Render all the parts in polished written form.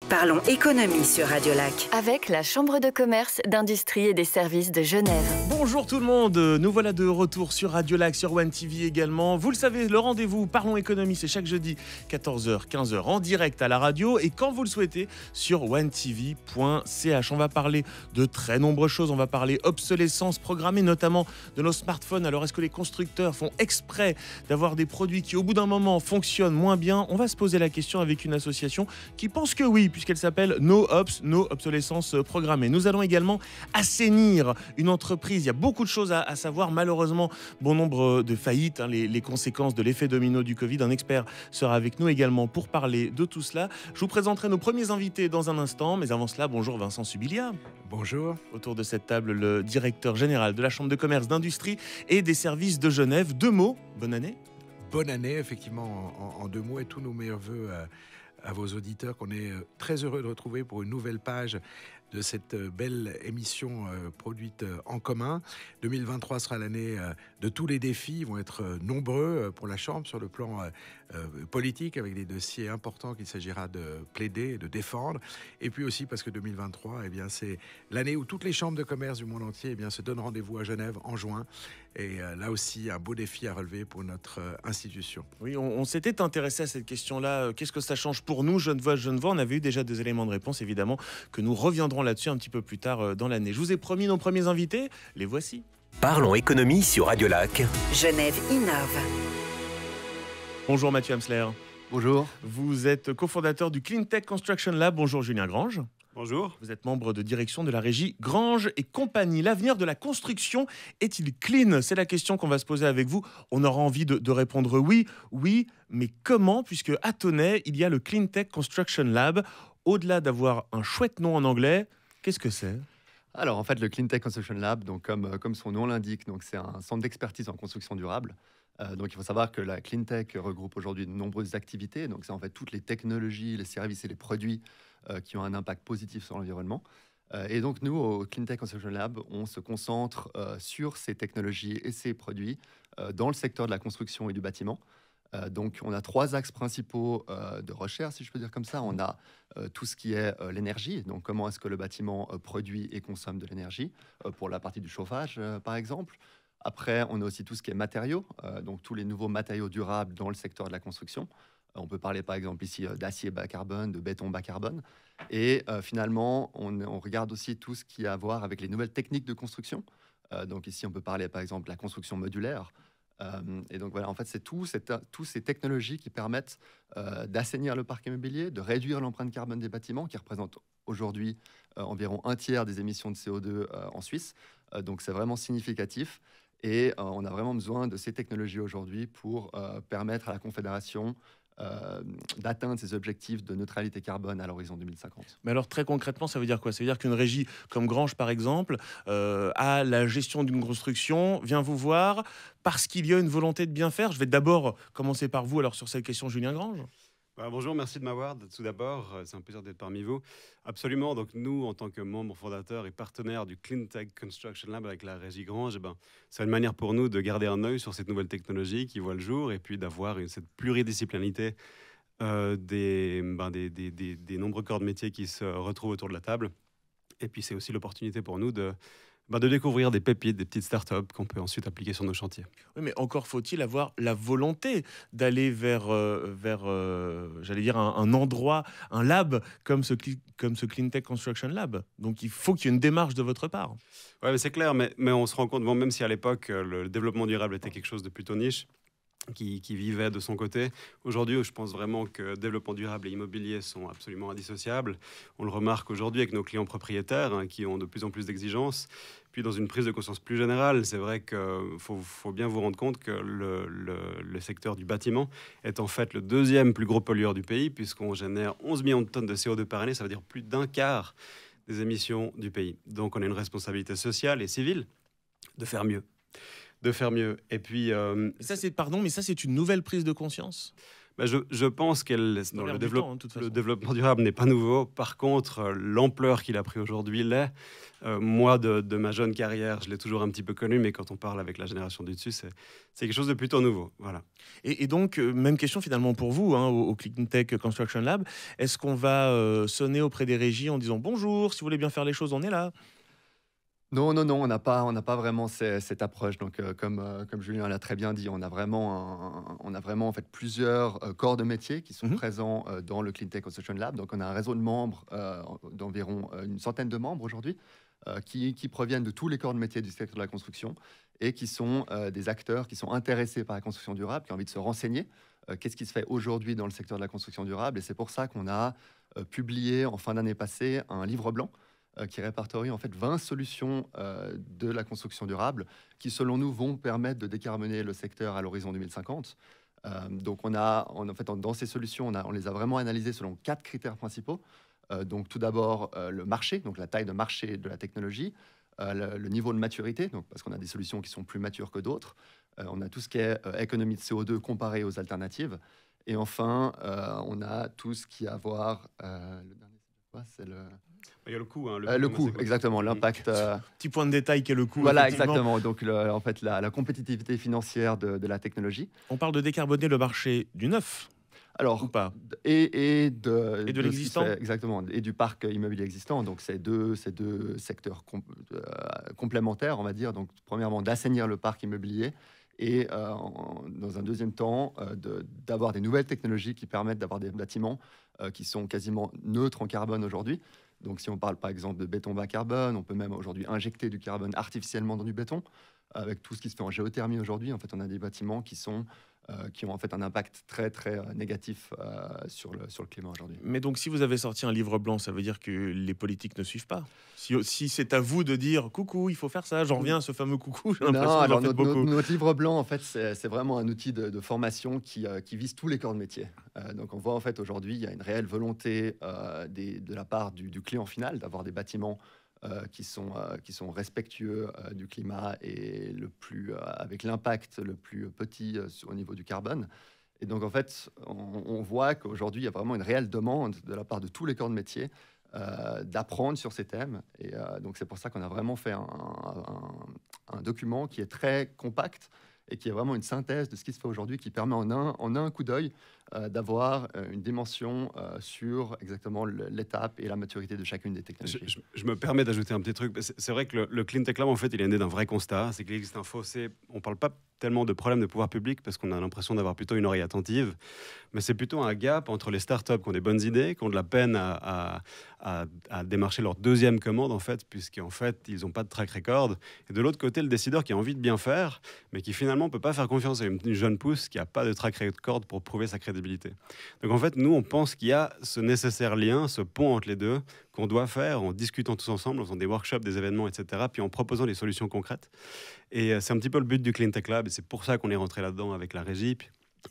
Parlons économie sur Radio Lac. Avec la Chambre de commerce, d'industrie et des services de Genève. Bonjour tout le monde, nous voilà de retour sur Radio Lac, sur One TV également. Vous le savez, le rendez-vous Parlons économie, c'est chaque jeudi 14h, 15h en direct à la radio et quand vous le souhaitez sur onetv.ch. On va parler de très nombreuses choses, on va parler obsolescence programmée, notamment de nos smartphones. Alors est-ce que les constructeurs font exprès d'avoir des produits qui au bout d'un moment fonctionnent moins bien? On va se poser la question avec une association qui pense que oui, puisqu'elle s'appelle No Ops, No Obsolescence Programmée. Nous allons également assainir une entreprise. Il y a beaucoup de choses à savoir. Malheureusement, bon nombre de faillites, les conséquences de l'effet domino du Covid. Un expert sera avec nous également pour parler de tout cela. Je vous présenterai nos premiers invités dans un instant. Mais avant cela, bonjour Vincent Subilia. Bonjour. Autour de cette table, le directeur général de la Chambre de commerce, d'industrie et des services de Genève. Deux mots, bonne année. Bonne année, effectivement, en deux mots, et tous nos meilleurs voeux à vos auditeurs qu'on est très heureux de retrouver pour une nouvelle page de cette belle émission produite en commun. 2023 sera l'année de tous les défis. Ils vont être nombreux pour la Chambre sur le plan politique, avec des dossiers importants qu'il s'agira de plaider et de défendre. Et puis aussi parce que 2023, c'est l'année où toutes les chambres de commerce du monde entier se donnent rendez-vous à Genève en juin. Et là aussi, un beau défi à relever pour notre institution. Oui, on s'était intéressé à cette question-là. Qu'est-ce que ça change pour nous, Genevois? On avait eu déjà des éléments de réponse, évidemment, que nous reviendrons là-dessus un petit peu plus tard dans l'année. Je vous ai promis nos premiers invités, les voici. Parlons économie sur Radio Lac. Genève innove. Bonjour Mathieu Hamsler. Bonjour. Vous êtes cofondateur du Clean Tech Construction Lab. Bonjour Julien Grange. Bonjour. Vous êtes membre de direction de la régie Grange et compagnie. L'avenir de la construction est-il clean? C'est la question qu'on va se poser avec vous. On aura envie de répondre oui, mais comment? Puisque à Tonnet, il y a le Clean Tech Construction Lab. Au-delà d'avoir un chouette nom en anglais, qu'est-ce que c'est? Alors en fait, le Clean Tech Construction Lab, donc comme son nom l'indique, donc c'est un centre d'expertise en construction durable. Donc il faut savoir que la Clean Tech regroupe aujourd'hui de nombreuses activités. Donc c'est en fait toutes les technologies, les services et les produits qui ont un impact positif sur l'environnement. Et donc nous, au Clean Tech Construction Lab, on se concentre sur ces technologies et ces produits dans le secteur de la construction et du bâtiment. Donc on a trois axes principaux de recherche, si je peux dire comme ça. On a tout ce qui est l'énergie, donc comment est-ce que le bâtiment produit et consomme de l'énergie, pour la partie du chauffage par exemple. Après, on a aussi tout ce qui est matériaux, donc tous les nouveaux matériaux durables dans le secteur de la construction. On peut parler par exemple ici d'acier bas carbone, de béton bas carbone. Et finalement, on regarde aussi tout ce qui a à voir avec les nouvelles techniques de construction. Donc ici, on peut parler par exemple de la construction modulaire. Et donc voilà, en fait, c'est toutes ces technologies qui permettent d'assainir le parc immobilier, de réduire l'empreinte carbone des bâtiments, qui représentent aujourd'hui environ un tiers des émissions de CO2 en Suisse. Donc c'est vraiment significatif. Et on a vraiment besoin de ces technologies aujourd'hui pour permettre à la Confédération d'atteindre ses objectifs de neutralité carbone à l'horizon 2050. Mais alors très concrètement, ça veut dire quoi? Ça veut dire qu'une régie comme Grange, par exemple, à la gestion d'une construction, vient vous voir parce qu'il y a une volonté de bien faire. Je vais d'abord commencer par vous, alors sur cette question, Julien Grange. Bonjour, merci de m'avoir. Tout d'abord, c'est un plaisir d'être parmi vous. Absolument, donc nous, en tant que membres fondateurs et partenaires du Clean Tech Construction Lab avec la régie Grange, c'est une manière pour nous de garder un œil sur cette nouvelle technologie qui voit le jour et puis d'avoir cette pluridisciplinarité des nombreux corps de métier qui se retrouvent autour de la table. Et puis c'est aussi l'opportunité pour nous de découvrir des pépites, des petites startups qu'on peut ensuite appliquer sur nos chantiers. Oui, mais encore faut-il avoir la volonté d'aller vers j'allais dire, un endroit, un lab comme ce Clean Tech Construction Lab. Donc il faut qu'il y ait une démarche de votre part. Oui, mais c'est clair, mais on se rend compte, même si à l'époque, le développement durable était quelque chose de plutôt niche, qui vivait de son côté. Aujourd'hui, je pense vraiment que développement durable et immobilier sont absolument indissociables. On le remarque aujourd'hui avec nos clients propriétaires qui ont de plus en plus d'exigences. Puis dans une prise de conscience plus générale, c'est vrai qu'il faut bien vous rendre compte que le secteur du bâtiment est en fait le deuxième plus gros pollueur du pays, puisqu'on génère 11 millions de tonnes de CO2 par année, ça veut dire plus d'un quart des émissions du pays. Donc on a une responsabilité sociale et civile de faire mieux. Et puis ça c'est une nouvelle prise de conscience. Je pense que le de développement durable n'est pas nouveau. Par contre, l'ampleur qu'il a pris aujourd'hui l'est. Moi, de ma jeune carrière, je l'ai toujours un petit peu connu, mais quand on parle avec la génération du dessus, c'est quelque chose de plutôt nouveau. Voilà. Et donc, même question finalement pour vous, hein, au Clean Tech Construction Lab. Est-ce qu'on va sonner auprès des régies en disant bonjour, si vous voulez bien faire les choses, on est là? Non, on n'a pas vraiment cette approche. Donc, comme Julien l'a très bien dit, on a vraiment en fait plusieurs corps de métier qui sont présents dans le Clean Tech Construction Lab. Donc, on a un réseau de membres d'environ une centaine de membres aujourd'hui qui proviennent de tous les corps de métier du secteur de la construction et qui sont des acteurs qui sont intéressés par la construction durable, qui ont envie de se renseigner. Qu'est-ce qui se fait aujourd'hui dans le secteur de la construction durable? Et c'est pour ça qu'on a publié en fin d'année passée un livre blanc qui répertorie en fait 20 solutions de la construction durable qui, selon nous, vont permettre de décarboner le secteur à l'horizon 2050. Donc, dans ces solutions, on les a vraiment analysées selon 4 critères principaux. Donc, tout d'abord, le marché, donc la taille de marché de la technologie, le niveau de maturité, donc parce qu'on a des solutions qui sont plus matures que d'autres. On a tout ce qui est économie de CO2 comparé aux alternatives. Et enfin, on a tout ce qui a à voir... le dernier, c'est le... Il y a le coût. Hein, le coût, exactement, l'impact. Petit point de détail qui est le coût. Voilà, exactement. Donc, en fait, la compétitivité financière de la technologie. On parle de décarboner le marché du neuf. Alors, ou pas. Et de l'existant. Exactement, et du parc immobilier existant. Donc, c'est deux secteurs complémentaires, on va dire. Donc, premièrement, d'assainir le parc immobilier et, dans un deuxième temps, d'avoir des nouvelles technologies qui permettent d'avoir des bâtiments qui sont quasiment neutres en carbone aujourd'hui. Donc, si on parle par exemple de béton bas carbone, on peut même aujourd'hui injecter du carbone artificiellement dans du béton. Avec tout ce qui se fait en géothermie aujourd'hui, en fait, on a des bâtiments qui ont en fait un impact très très négatif sur le climat aujourd'hui. Mais donc, si vous avez sorti un livre blanc, ça veut dire que les politiques ne suivent pas. Si c'est à vous de dire coucou, il faut faire ça, j'en reviens à ce fameux coucou. J'ai l'impression que vous en faites beaucoup. Notre livre blanc, en fait, c'est vraiment un outil de formation qui vise tous les corps de métier. Donc, on voit en fait aujourd'hui, il y a une réelle volonté de la part du client final d'avoir des bâtiments qui sont respectueux du climat et avec l'impact le plus petit au niveau du carbone. Et donc, en fait, on voit qu'aujourd'hui, il y a vraiment une réelle demande de la part de tous les corps de métier d'apprendre sur ces thèmes. Et donc, c'est pour ça qu'on a vraiment fait un document qui est très compact et qui est vraiment une synthèse de ce qui se fait aujourd'hui, qui permet en un coup d'œil d'avoir une dimension sur exactement l'étape et la maturité de chacune des technologies. Je me permets d'ajouter un petit truc. C'est vrai que le Clean Tech Lab, en fait, il est né d'un vrai constat. C'est qu'il existe un fossé. On ne parle pas tellement de problèmes de pouvoir public parce qu'on a l'impression d'avoir plutôt une oreille attentive. Mais c'est plutôt un gap entre les startups qui ont des bonnes idées, qui ont de la peine à démarcher leur deuxième commande, en fait, puisqu'en fait, ils n'ont pas de track record. Et de l'autre côté, le décideur qui a envie de bien faire, mais qui finalement ne peut pas faire confiance à une jeune pousse qui n'a pas de track record pour prouver sa crédibilité. Donc en fait, nous, on pense qu'il y a ce nécessaire lien, ce pont entre les deux, qu'on doit faire en discutant tous ensemble, en faisant des workshops, des événements, etc., puis en proposant des solutions concrètes. Et c'est un petit peu le but du Clean Tech Lab, et c'est pour ça qu'on est rentré là-dedans avec la régie,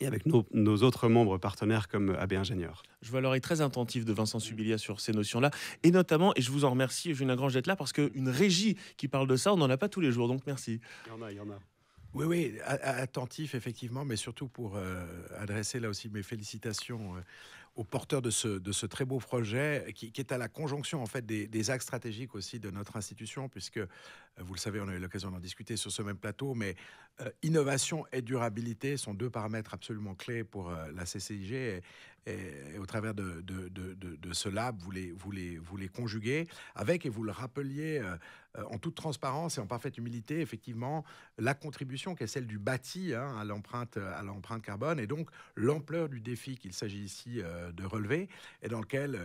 et avec nos autres membres partenaires comme AB Ingénieurs. Je vois l'oreille très attentive de Vincent Subilia sur ces notions-là, et notamment, et je vous en remercie, Julien Grange d'être là, parce qu'une régie qui parle de ça, on n'en a pas tous les jours, donc merci. Il y en a. Oui, attentif, effectivement, mais surtout pour adresser là aussi mes félicitations aux porteurs de ce très beau projet qui est à la conjonction en fait des axes stratégiques aussi de notre institution, puisque, vous le savez, on a eu l'occasion d'en discuter sur ce même plateau, mais innovation et durabilité sont deux paramètres absolument clés pour la CCIG et au travers de ce lab, vous les conjuguez avec, et vous le rappeliez en toute transparence et en parfaite humilité, effectivement, la contribution qui est celle du bâti à l'empreinte carbone, et donc l'ampleur du défi qu'il s'agit ici de relever, et dans lequel,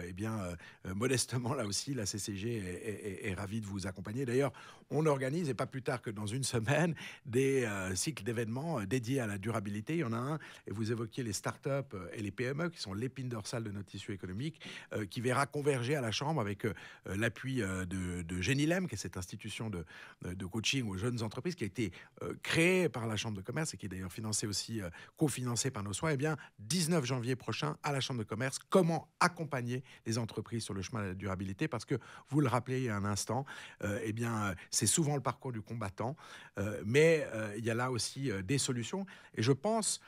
modestement, là aussi, la CCG est ravie de vous accompagner. D'ailleurs, on organise, et pas plus tard que dans une semaine, des cycles d'événements dédiés à la durabilité. Il y en a un, et vous évoquiez les startups et les PME, qui sont l'épine dorsale de notre tissu économique, qui verra converger à la Chambre avec l'appui de Genilem, qui est cette institution de coaching aux jeunes entreprises, qui a été créée par la Chambre de commerce et qui est d'ailleurs financée aussi, cofinancée par nos soins. Eh bien, 19 janvier prochain, à la Chambre de commerce, comment accompagner les entreprises sur le chemin de la durabilité, parce que, vous le rappelez il y a un instant, c'est souvent le parcours du combattant, mais il y a là aussi des solutions, et je pense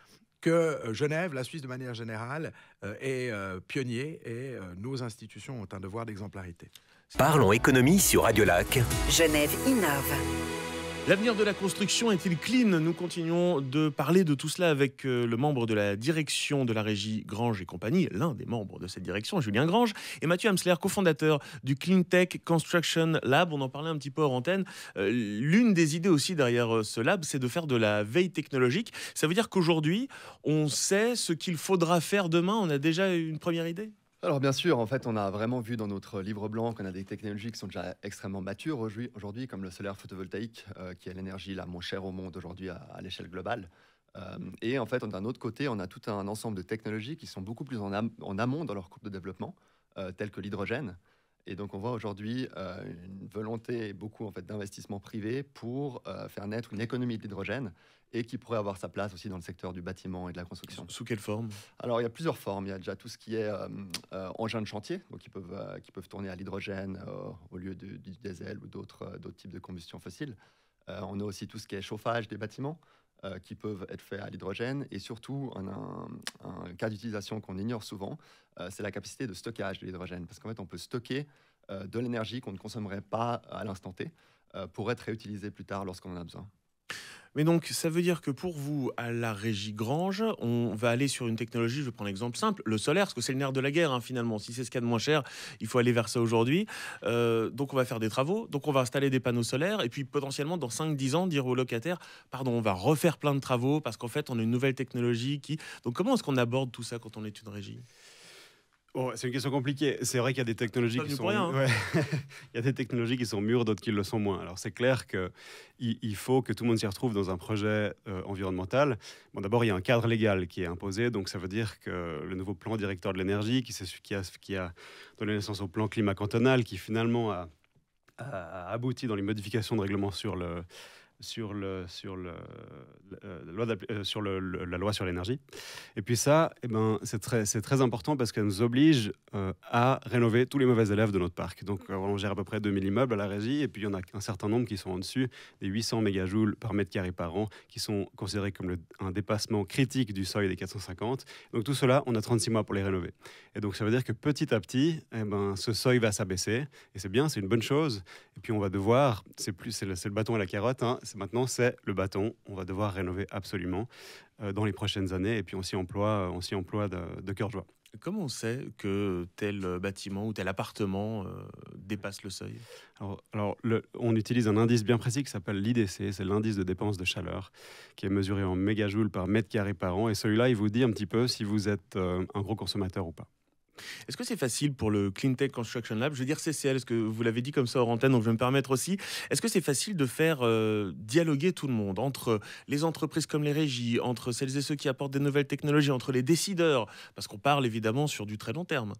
que Genève, la Suisse de manière générale, est pionnier et nos institutions ont un devoir d'exemplarité. Parlons économie sur Radio Lac. Genève innove. L'avenir de la construction est-il clean? Nous continuons de parler de tout cela avec le membre de la direction de la régie Grange et compagnie, l'un des membres de cette direction, Julien Grange, et Mathieu Amsler, cofondateur du Cleantech Construction Lab. On en parlait un petit peu hors antenne. L'une des idées aussi derrière ce lab, c'est de faire de la veille technologique. Ça veut dire qu'aujourd'hui, on sait ce qu'il faudra faire demain. On a déjà une première idée? Alors bien sûr, en fait, on a vraiment vu dans notre livre blanc qu'on a des technologies qui sont déjà extrêmement matures aujourd'hui, comme le solaire photovoltaïque, qui est l'énergie la moins chère au monde aujourd'hui à l'échelle globale. Et en fait, d'un autre côté, on a tout un ensemble de technologies qui sont beaucoup plus en amont dans leur courbe de développement, telles que l'hydrogène. Et donc, on voit aujourd'hui une volonté et beaucoup en fait, d'investissements privés pour faire naître une économie de l'hydrogène et qui pourrait avoir sa place aussi dans le secteur du bâtiment et de la construction. Sous quelle forme? Alors, il y a plusieurs formes. Il y a déjà tout ce qui est engins de chantier, donc qui peuvent tourner à l'hydrogène au lieu du diesel ou d'autres types de combustion fossile. On a aussi tout ce qui est chauffage des bâtiments qui peuvent être faits à l'hydrogène. Et surtout, un cas d'utilisation qu'on ignore souvent, c'est la capacité de stockage de l'hydrogène. Parce qu'en fait, on peut stocker de l'énergie qu'on ne consommerait pas à l'instant T pour être réutilisée plus tard lorsqu'on en a besoin. Mais donc, ça veut dire que pour vous, à la régie Grange, on va aller sur une technologie, je vais prendre l'exemple simple, le solaire, parce que c'est le nerf de la guerre, hein, finalement. Si c'est ce qu'il y a de moins cher, il faut aller vers ça aujourd'hui. Donc, on va faire des travaux, donc on va installer des panneaux solaires, et puis potentiellement, dans 5-10 ans, dire aux locataires, pardon, on va refaire plein de travaux, parce qu'en fait, on a une nouvelle technologie qui... Donc, comment est-ce qu'on aborde tout ça quand on est une régie? Bon, c'est une question compliquée. C'est vrai qu'il y a des technologies qui sont... Hein. Il y a des technologies qui sont mûres, d'autres qui le sont moins. Alors, c'est clair qu'il faut que tout le monde s'y retrouve dans un projet environnemental. Bon, d'abord, il y a un cadre légal qui est imposé. Donc, ça veut dire que le nouveau plan directeur de l'énergie, qui a donné naissance au plan climat cantonal, qui finalement a abouti dans les modifications de règlement sur la loi sur l'énergie. Et puis ça, c'est très important parce qu'elle nous oblige à rénover tous les mauvais élèves de notre parc. Donc on gère à peu près 2000 immeubles à la régie et puis il y en a un certain nombre qui sont en dessus des 800 mégajoules par mètre carré par an qui sont considérés comme un dépassement critique du seuil des 450. Donc tout cela, on a 36 mois pour les rénover. Et donc ça veut dire que petit à petit, ce seuil va s'abaisser et c'est bien, c'est une bonne chose. Et puis on va devoir, c'est le bâton et la carotte, hein, maintenant, c'est le bâton. On va devoir rénover absolument dans les prochaines années. Et puis, on s'y emploie de cœur joie. Comment on sait que tel bâtiment ou tel appartement dépasse le seuil? On utilise un indice bien précis qui s'appelle l'IDC. C'est l'indice de dépense de chaleur qui est mesuré en mégajoules par mètre carré par an. Et celui-là, il vous dit un petit peu si vous êtes un gros consommateur ou pas. Est-ce que c'est facile pour le Cleantech Construction Lab, je veux dire CCL, parce que vous l'avez dit comme ça hors antenne, donc je vais me permettre aussi, est-ce que c'est facile de faire dialoguer tout le monde, entre les entreprises comme les régies, entre celles et ceux qui apportent des nouvelles technologies, entre les décideurs, parce qu'on parle évidemment sur du très long terme?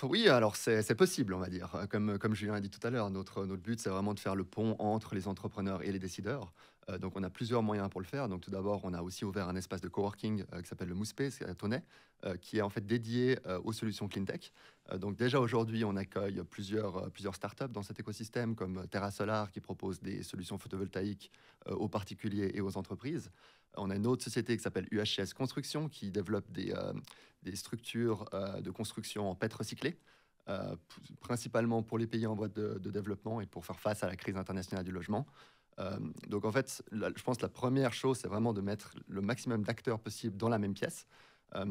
Oui, alors c'est possible, on va dire. Comme Julien a dit tout à l'heure, notre but, c'est vraiment de faire le pont entre les entrepreneurs et les décideurs. Donc, on a plusieurs moyens pour le faire. Donc, tout d'abord, on a aussi ouvert un espace de coworking qui s'appelle le Mouspé, à Tonnet, qui est en fait dédié aux solutions Cleantech. Donc, déjà aujourd'hui, on accueille plusieurs startups dans cet écosystème, comme Terra Solar, qui propose des solutions photovoltaïques aux particuliers et aux entreprises. On a une autre société qui s'appelle UHS Construction, qui développe des structures de construction en PET recyclé, principalement pour les pays en voie de développement et pour faire face à la crise internationale du logement. Donc en fait, je pense que la première chose, c'est vraiment de mettre le maximum d'acteurs possibles dans la même pièce.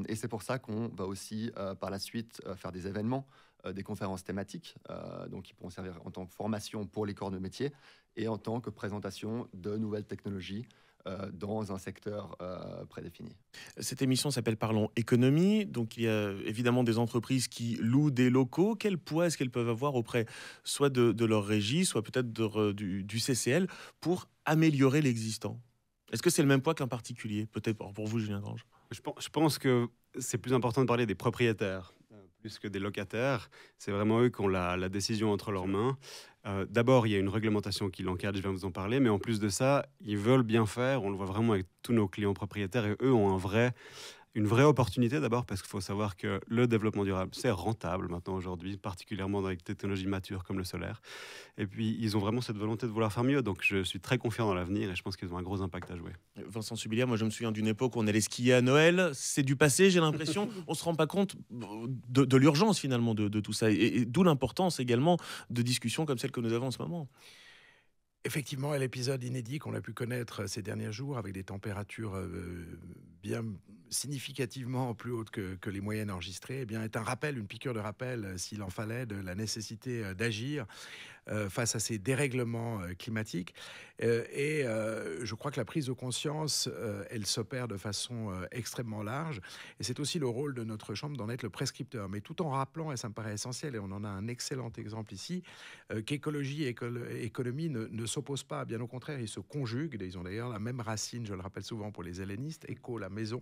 Et c'est pour ça qu'on va aussi, par la suite, faire des événements, des conférences thématiques, donc qui pourront servir en tant que formation pour les corps de métier et en tant que présentation de nouvelles technologies dans un secteur prédéfini. Cette émission s'appelle Parlons économie. Donc il y a évidemment des entreprises qui louent des locaux. Quel poids est-ce qu'elles peuvent avoir auprès soit de leur régie, soit peut-être du CCL pour améliorer l'existant? Est-ce que c'est le même poids qu'un particulier? Peut-être pour vous, Julien Grange. Je pense que c'est plus important de parler des propriétaires plus que des locataires. C'est vraiment eux qui ont la décision entre leurs mains. D'abord, il y a une réglementation qui l'encadre, je viens de vous en parler, mais en plus de ça, ils veulent bien faire. On le voit vraiment avec tous nos clients propriétaires et eux ont une vraie opportunité d'abord parce qu'il faut savoir que le développement durable, c'est rentable maintenant aujourd'hui, particulièrement dans les technologies matures comme le solaire. Et puis, ils ont vraiment cette volonté de vouloir faire mieux. Donc, je suis très confiant dans l'avenir et je pense qu'ils ont un gros impact à jouer. Vincent Subilière, moi je me souviens d'une époque où on allait skier à Noël. C'est du passé, j'ai l'impression. On ne se rend pas compte de l'urgence finalement de tout ça. Et d'où l'importance également de discussions comme celle que nous avons en ce moment. Effectivement, l'épisode inédit qu'on a pu connaître ces derniers jours, avec des températures bien significativement plus hautes que les moyennes enregistrées, eh bien, est un rappel, une piqûre de rappel, s'il en fallait, de la nécessité d'agir face à ces dérèglements climatiques. Je crois que la prise de conscience, elle s'opère de façon extrêmement large. Et c'est aussi le rôle de notre Chambre d'en être le prescripteur. Mais tout en rappelant, et ça me paraît essentiel, et on en a un excellent exemple ici, qu'écologie et économie ne s'opposent pas. Bien au contraire, ils se conjuguent. Ils ont d'ailleurs la même racine, je le rappelle souvent pour les hellénistes, éco, la maison.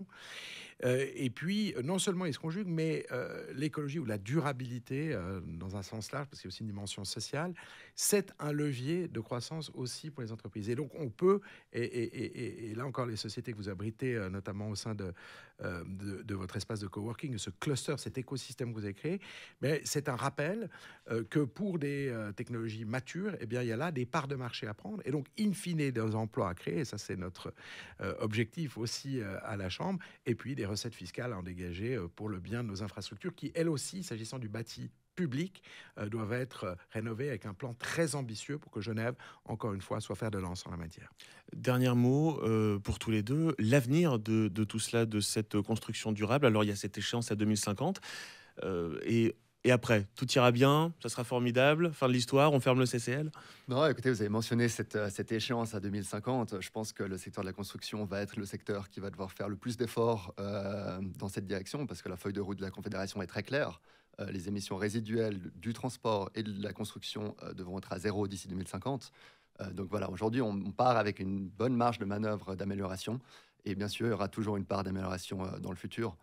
Et puis, non seulement ils se conjuguent, mais l'écologie ou la durabilité, dans un sens large, parce qu'il y a aussi une dimension sociale, c'est un levier de croissance aussi pour les entreprises. Et donc, on peut, et là encore, les sociétés que vous abritez, notamment au sein de votre espace de coworking, ce cluster, cet écosystème que vous avez créé, mais c'est un rappel que pour des technologies matures, eh bien, il y a là des parts de marché à prendre, et donc, in fine, des emplois à créer, et ça, c'est notre objectif aussi à la Chambre, et puis des recettes fiscales à en dégager pour le bien de nos infrastructures, qui, elles aussi, s'agissant du bâti public, doivent être rénovées avec un plan très ambitieux pour que Genève, encore une fois, soit fer de lance en la matière. Dernier mot pour tous les deux, l'avenir de tout cela, de cette construction durable. Alors, il y a cette échéance à 2050. Et après, tout ira bien, ça sera formidable, fin de l'histoire, on ferme le CCL? Non, écoutez, vous avez mentionné cette échéance à 2050. Je pense que le secteur de la construction va être le secteur qui va devoir faire le plus d'efforts dans cette direction, parce que la feuille de route de la Confédération est très claire. Les émissions résiduelles du transport et de la construction devront être à zéro d'ici 2050. Donc voilà, aujourd'hui, on part avec une bonne marge de manœuvre d'amélioration. Et bien sûr, il y aura toujours une part d'amélioration dans le futur.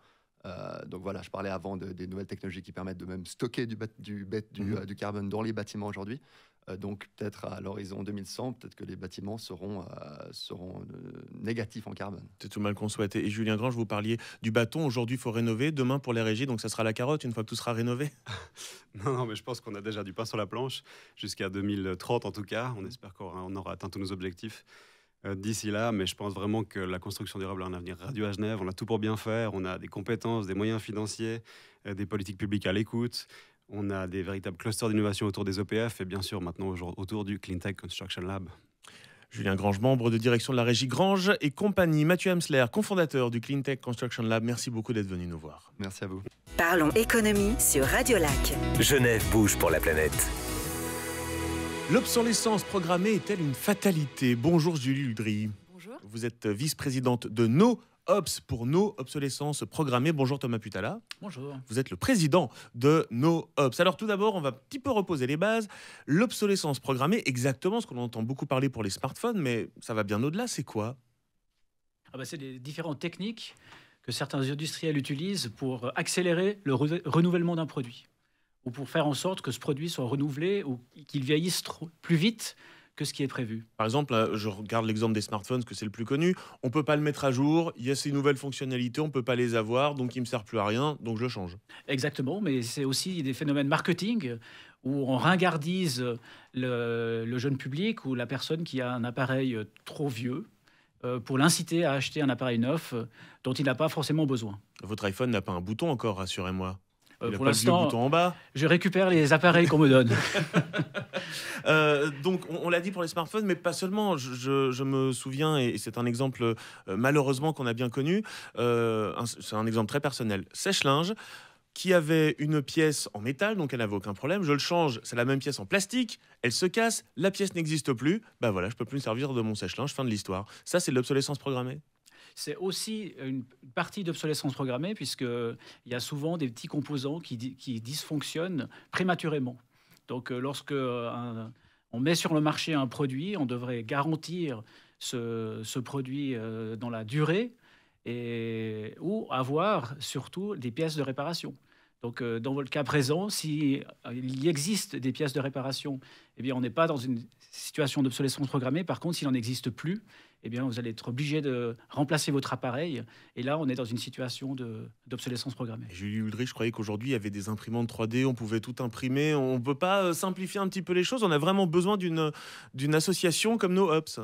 Donc voilà, je parlais avant des nouvelles technologies qui permettent de même stocker du carbone dans les bâtiments aujourd'hui. Donc peut-être à l'horizon 2100, peut-être que les bâtiments seront négatifs en carbone. C'est tout mal qu'on souhaite. Et Julien Grange, vous parliez du bâton. Aujourd'hui, il faut rénover. Demain, pour les régies, donc ça sera la carotte une fois que tout sera rénové? Non, mais je pense qu'on a déjà du pain sur la planche, jusqu'à 2030 en tout cas. On espère qu'on aura atteint tous nos objectifs d'ici là, mais je pense vraiment que la construction durable a un avenir radieux à Genève. On a tout pour bien faire, on a des compétences, des moyens financiers, des politiques publiques à l'écoute, on a des véritables clusters d'innovation autour des EPF et bien sûr maintenant autour du Clean Tech Construction Lab. Julien Grange, membre de direction de la régie Grange et compagnie. Mathieu Hemsler, cofondateur du Clean Tech Construction Lab, merci beaucoup d'être venu nous voir. Merci à vous. Parlons économie sur Radio Lac. Genève bouge pour la planète. L'obsolescence programmée est-elle une fatalité? Bonjour Julie Ludry. Bonjour. Vous êtes vice-présidente de NoOps pour No Obsolescence Programmée. Bonjour Thomas Putala. Bonjour. Vous êtes le président de NoOps. Alors tout d'abord, on va un petit peu reposer les bases. L'obsolescence programmée, exactement ce qu'on entend beaucoup parler pour les smartphones, mais ça va bien au-delà, c'est quoi? C'est les différentes techniques que certains industriels utilisent pour accélérer le renouvellement d'un produit, ou pour faire en sorte que ce produit soit renouvelé ou qu'il vieillisse plus vite que ce qui est prévu. Par exemple, je regarde l'exemple des smartphones, parce que c'est le plus connu. On ne peut pas le mettre à jour, il y a ces nouvelles fonctionnalités, on ne peut pas les avoir, donc il ne me sert plus à rien, donc je change. Exactement, mais c'est aussi des phénomènes marketing où on ringardise le jeune public ou la personne qui a un appareil trop vieux pour l'inciter à acheter un appareil neuf dont il n'a pas forcément besoin. Votre iPhone n'a pas un bouton encore, rassurez-moi. Pour l'instant, bouton en bas. Je récupère les appareils qu'on me donne. Donc, on l'a dit pour les smartphones, mais pas seulement. Je me souviens, et c'est un exemple malheureusement qu'on a bien connu, c'est un exemple très personnel. Sèche-linge, qui avait une pièce en métal, donc elle n'avait aucun problème. Je le change, c'est la même pièce en plastique, elle se casse, la pièce n'existe plus. Bah voilà, je peux plus me servir de mon sèche-linge, fin de l'histoire. Ça, c'est de l'obsolescence programmée. C'est aussi une partie d'obsolescence programmée, puisqu'il y a souvent des petits composants qui dysfonctionnent prématurément. Donc, lorsque on met sur le marché un produit, on devrait garantir ce produit dans la durée ou avoir surtout des pièces de réparation. Donc, dans le cas présent, s'il y existe des pièces de réparation, eh bien, on n'est pas dans une situation d'obsolescence programmée. Par contre, s'il n'en existe plus, eh bien, vous allez être obligé de remplacer votre appareil. Et là, on est dans une situation d'obsolescence programmée. Et Julie Ulrich, je croyais qu'aujourd'hui, il y avait des imprimantes 3D, on pouvait tout imprimer. On ne peut pas simplifier un petit peu les choses? On a vraiment besoin d'une association comme nos Ops.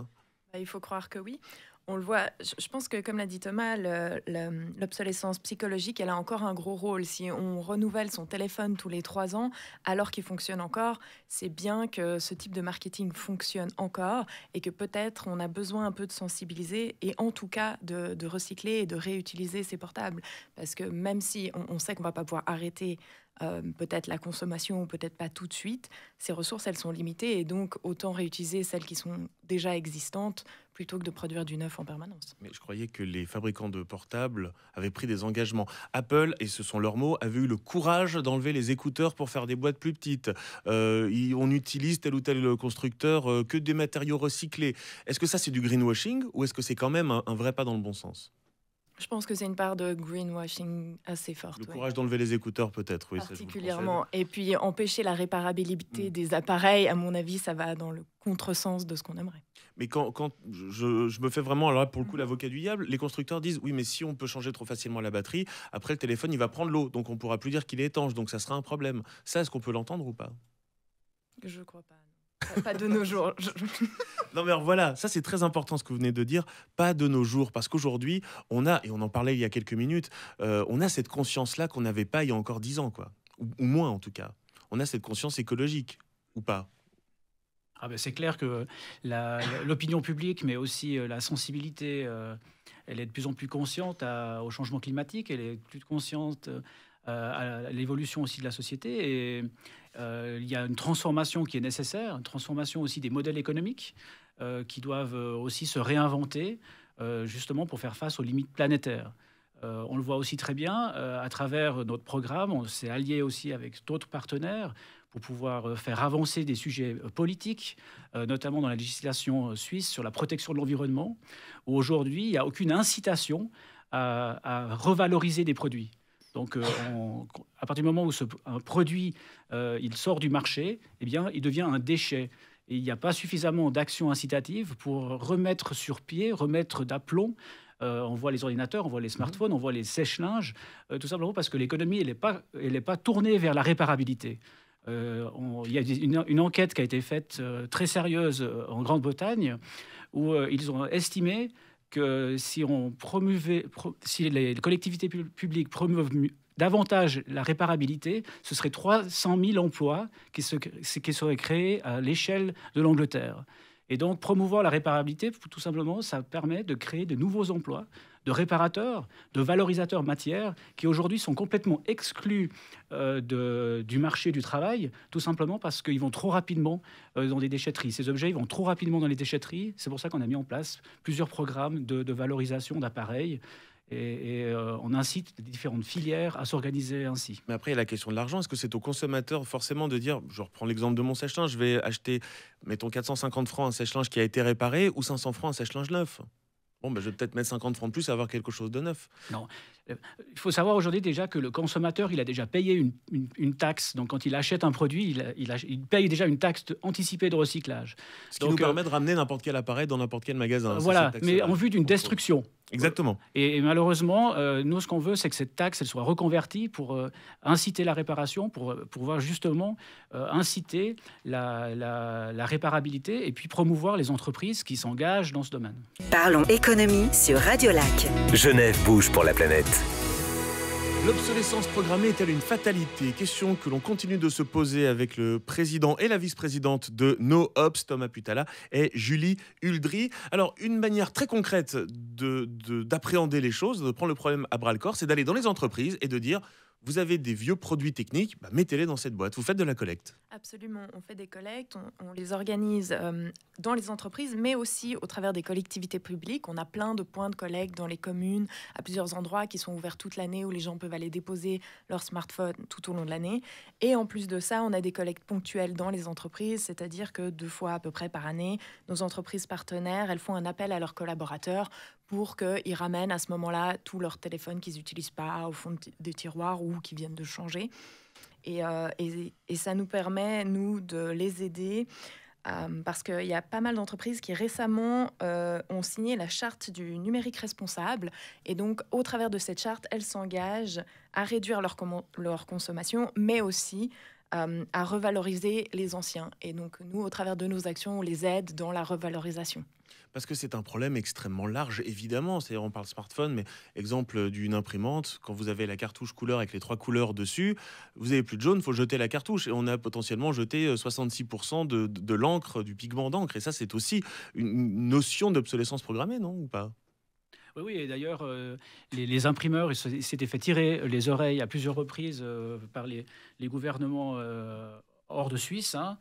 Il faut croire que oui. On le voit, je pense que, comme l'a dit Thomas, l'obsolescence psychologique, elle a encore un gros rôle. Si on renouvelle son téléphone tous les 3 ans, alors qu'il fonctionne encore, c'est bien que ce type de marketing fonctionne encore et que peut-être on a besoin un peu de sensibiliser et en tout cas de recycler et de réutiliser ces portables. Parce que même si on sait qu'on ne va pas pouvoir arrêter peut-être la consommation ou peut-être pas tout de suite, ces ressources, elles sont limitées et donc autant réutiliser celles qui sont déjà existantes plutôt que de produire du neuf en permanence. Mais je croyais que les fabricants de portables avaient pris des engagements. Apple, et ce sont leurs mots, avait eu le courage d'enlever les écouteurs pour faire des boîtes plus petites. On utilise tel ou tel constructeur que des matériaux recyclés. Est-ce que ça, c'est du greenwashing ou est-ce que c'est quand même un vrai pas dans le bon sens? Je pense que c'est une part de greenwashing assez forte. Le courage d'enlever les écouteurs, peut-être, oui. Particulièrement. Et puis, empêcher la réparabilité des appareils, à mon avis, ça va dans le contresens de ce qu'on aimerait. Mais quand je me fais vraiment, alors là, pour le coup, l'avocat du diable, les constructeurs disent, oui, mais si on peut changer trop facilement la batterie, après, le téléphone, il va prendre l'eau. Donc, on ne pourra plus dire qu'il est étanche. Donc, ça sera un problème. Ça, est-ce qu'on peut l'entendre ou pas? Je crois pas. Pas de nos jours. Non mais alors voilà, ça c'est très important ce que vous venez de dire, pas de nos jours, parce qu'aujourd'hui, on a, et on en parlait il y a quelques minutes, on a cette conscience-là qu'on n'avait pas il y a encore 10 ans, quoi. Ou moins en tout cas. On a cette conscience écologique, ou pas? C'est clair que l'opinion publique, mais aussi la sensibilité, elle est de plus en plus consciente au changement climatique, elle est plus consciente à l'évolution aussi de la société. Et il y a une transformation qui est nécessaire, une transformation aussi des modèles économiques qui doivent aussi se réinventer justement pour faire face aux limites planétaires. On le voit aussi très bien à travers notre programme. On s'est allié aussi avec d'autres partenaires pour pouvoir faire avancer des sujets politiques, notamment dans la législation suisse sur la protection de l'environnement, où aujourd'hui, il n'y a aucune incitation à revaloriser des produits. Donc, à partir du moment où un produit il sort du marché, eh bien, il devient un déchet. Et il n'y a pas suffisamment d'actions incitatives pour remettre sur pied, remettre d'aplomb. On voit les ordinateurs, on voit les smartphones, on voit les sèche-linges, tout simplement parce que l'économie, elle n'est pas tournée vers la réparabilité. Il y a une enquête qui a été faite très sérieuse en Grande-Bretagne où ils ont estimé que si les collectivités publiques promeuvent davantage la réparabilité, ce serait 300 000 emplois qui seraient créés à l'échelle de l'Angleterre. Et donc, promouvoir la réparabilité, tout simplement, ça permet de créer de nouveaux emplois, de réparateurs, de valorisateurs matières, qui aujourd'hui sont complètement exclus du marché du travail, tout simplement parce qu'ils vont trop rapidement dans des déchetteries. Ces objets, ils vont trop rapidement dans les déchetteries. C'est pour ça qu'on a mis en place plusieurs programmes de valorisation d'appareils. Et on incite les différentes filières à s'organiser ainsi. Mais après, il y a la question de l'argent. Est-ce que c'est au consommateur forcément de dire, je reprends l'exemple de mon sèche-linge, je vais acheter, mettons 450 francs un sèche-linge qui a été réparé ou 500 francs un sèche-linge neuf? Bon, je vais peut-être mettre 50 francs de plus à avoir quelque chose de neuf. Non. Il faut savoir aujourd'hui déjà que le consommateur, il a déjà payé une taxe. Donc, quand il achète un produit, il paye déjà une taxe anticipée de recyclage. Ce qui nous permet de ramener n'importe quel appareil dans n'importe quel magasin. Voilà, mais en vue d'une destruction. Exactement. Et malheureusement, nous, ce qu'on veut, c'est que cette taxe, elle soit reconvertie pour inciter la réparation, pour pouvoir justement inciter la réparabilité et puis promouvoir les entreprises qui s'engagent dans ce domaine. Parlons économie sur Radio Lac. Genève bouge pour la planète. L'obsolescence programmée est-elle une fatalité? Question que l'on continue de se poser avec le président et la vice-présidente de No Ops, Thomas Putala, et Julie Uldry. Alors, une manière très concrète d'appréhender les choses, de prendre le problème à bras-le-corps, c'est d'aller dans les entreprises et de dire... Vous avez des vieux produits techniques, mettez-les dans cette boîte. Vous faites de la collecte. Absolument, on fait des collectes, on les organise dans les entreprises, mais aussi au travers des collectivités publiques. On a plein de points de collecte dans les communes, à plusieurs endroits qui sont ouverts toute l'année, où les gens peuvent aller déposer leur smartphone tout au long de l'année. Et en plus de ça, on a des collectes ponctuelles dans les entreprises, c'est-à-dire que 2 fois à peu près par année, nos entreprises partenaires, elles font un appel à leurs collaborateurs pour qu'ils ramènent à ce moment-là tous leurs téléphones qu'ils n'utilisent pas au fond des tiroirs ou qui viennent de changer. Et ça nous permet, nous, de les aider parce qu'il y a pas mal d'entreprises qui récemment ont signé la charte du numérique responsable. Et donc, au travers de cette charte, elles s'engagent à réduire leur consommation, mais aussi à revaloriser les anciens. Et donc, nous, au travers de nos actions, on les aide dans la revalorisation. Parce que c'est un problème extrêmement large, évidemment. C'est-à-dire, on parle smartphone, mais exemple d'une imprimante, quand vous avez la cartouche couleur avec les 3 couleurs dessus, vous n'avez plus de jaune, il faut jeter la cartouche. Et on a potentiellement jeté 66% de l'encre, du pigment d'encre. Et ça, c'est aussi une notion d'obsolescence programmée, non, ou pas? Oui, et d'ailleurs, les imprimeurs ils s'étaient fait tirer les oreilles à plusieurs reprises par les gouvernements hors de Suisse, hein,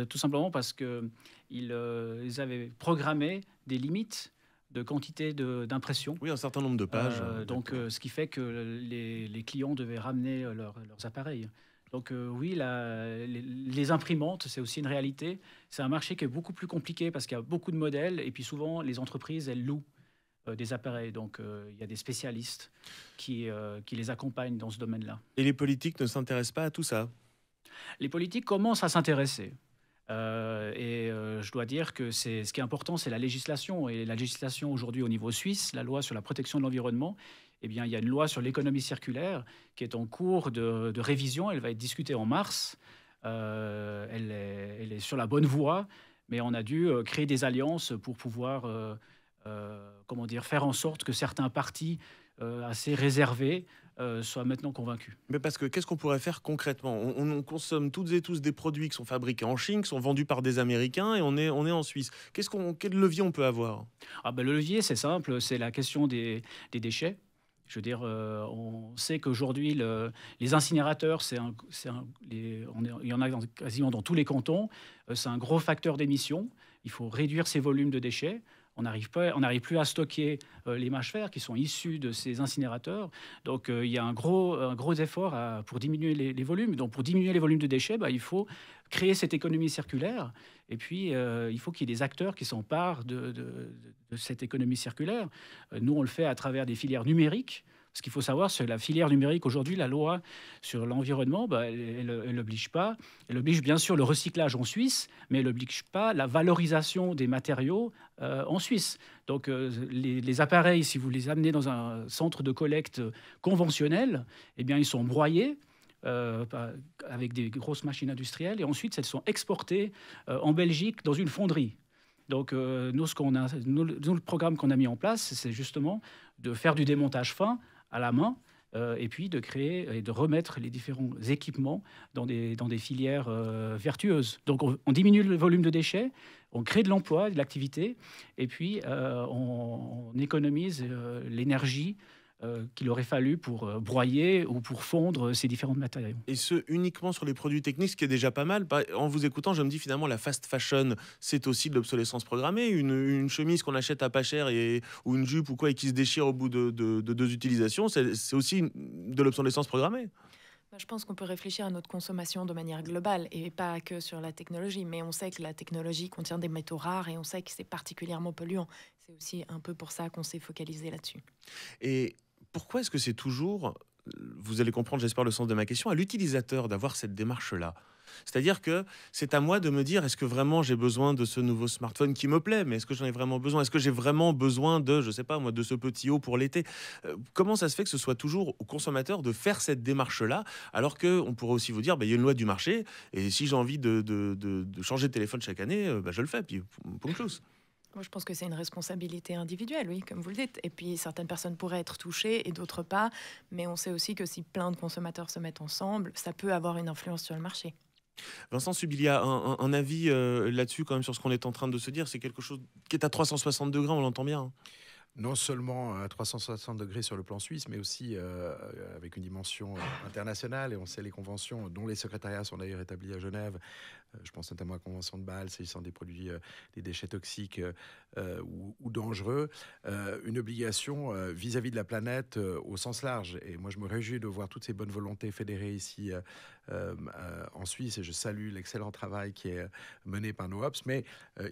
tout simplement parce qu'ils avaient programmé des limites de quantité d'impression. Oui, un certain nombre de pages. Donc, ce qui fait que les clients devaient ramener leurs appareils. Donc oui, les imprimantes, c'est aussi une réalité. C'est un marché qui est beaucoup plus compliqué parce qu'il y a beaucoup de modèles et puis souvent, les entreprises, elles louent des appareils. Donc, il y a des spécialistes qui les accompagnent dans ce domaine-là. Et les politiques ne s'intéressent pas à tout ça? Les politiques commencent à s'intéresser. Je dois dire que ce qui est important, c'est la législation. Et la législation aujourd'hui au niveau suisse, la loi sur la protection de l'environnement, eh bien, il y a une loi sur l'économie circulaire qui est en cours de révision. Elle va être discutée en mars. Elle est sur la bonne voie, mais on a dû créer des alliances pour pouvoir faire en sorte que certains partis assez réservés soient maintenant convaincus. Mais parce que qu'est-ce qu'on pourrait faire concrètement? On consomme toutes et tous des produits qui sont fabriqués en Chine, qui sont vendus par des Américains, et on est en Suisse. Quel levier on peut avoir? Le levier, c'est simple, c'est la question des déchets. Je veux dire, on sait qu'aujourd'hui, les incinérateurs, il y en a quasiment dans tous les cantons. C'est un gros facteur d'émission. Il faut réduire ces volumes de déchets. On n'arrive plus à stocker les mâches fer qui sont issues de ces incinérateurs. Donc, il y a un gros effort pour diminuer les volumes. Donc, pour diminuer les volumes de déchets, il faut créer cette économie circulaire. Et puis, il faut qu'il y ait des acteurs qui s'emparent de cette économie circulaire. Nous, on le fait à travers des filières numériques. Ce qu'il faut savoir, c'est que la filière numérique, aujourd'hui, la loi sur l'environnement, elle n'oblige pas. Elle oblige bien sûr le recyclage en Suisse, mais elle n'oblige pas la valorisation des matériaux en Suisse. Donc, les appareils, si vous les amenez dans un centre de collecte conventionnel, eh bien, ils sont broyés avec des grosses machines industrielles et ensuite, elles sont exportées en Belgique dans une fonderie. Donc, nous, le programme qu'on a mis en place, c'est justement de faire du démontage fin à la main et puis de créer et de remettre les différents équipements dans des filières vertueuses. Donc, on diminue le volume de déchets, on crée de l'emploi, de l'activité, et puis on économise l'énergie qu'il aurait fallu pour broyer ou pour fondre ces différents matériaux. Et ce, uniquement sur les produits techniques, ce qui est déjà pas mal. En vous écoutant, je me dis finalement, la fast fashion, c'est aussi de l'obsolescence programmée. Une chemise qu'on achète à pas cher ou une jupe ou quoi et qui se déchire au bout de 2 utilisations, c'est aussi de l'obsolescence programmée. Je pense qu'on peut réfléchir à notre consommation de manière globale et pas que sur la technologie. Mais on sait que la technologie contient des métaux rares et on sait que c'est particulièrement polluant. C'est aussi un peu pour ça qu'on s'est focalisé là-dessus. Et pourquoi est-ce que c'est toujours, vous allez comprendre, j'espère, le sens de ma question, à l'utilisateur d'avoir cette démarche-là? C'est-à-dire que c'est à moi de me dire, est-ce que vraiment j'ai besoin de ce nouveau smartphone qui me plaît, mais est-ce que j'en ai vraiment besoin? Est-ce que j'ai vraiment besoin de, je sais pas moi, de ce petit haut pour l'été? Comment ça se fait que ce soit toujours au consommateur de faire cette démarche-là, alors qu'on pourrait aussi vous dire, il y a une loi du marché, et si j'ai envie de changer de téléphone chaque année, je le fais, puis punchos. Moi, je pense que c'est une responsabilité individuelle, oui, comme vous le dites. Et puis, certaines personnes pourraient être touchées et d'autres pas. Mais on sait aussi que si plein de consommateurs se mettent ensemble, ça peut avoir une influence sur le marché. Vincent Subilia, un avis là-dessus, quand même, sur ce qu'on est en train de se dire, c'est quelque chose qui est à 360 degrés, on l'entend bien. Non seulement à 360 degrés sur le plan suisse, mais aussi avec une dimension internationale. Et on sait les conventions dont les secrétariats sont d'ailleurs établis à Genève. Je pense notamment à la Convention de Bâle, s'agissant des produits, des déchets toxiques ou dangereux. Une obligation vis-à-vis de la planète au sens large. Et moi, je me réjouis de voir toutes ces bonnes volontés fédérées ici en Suisse, et je salue l'excellent travail qui est mené par nos Ops, mais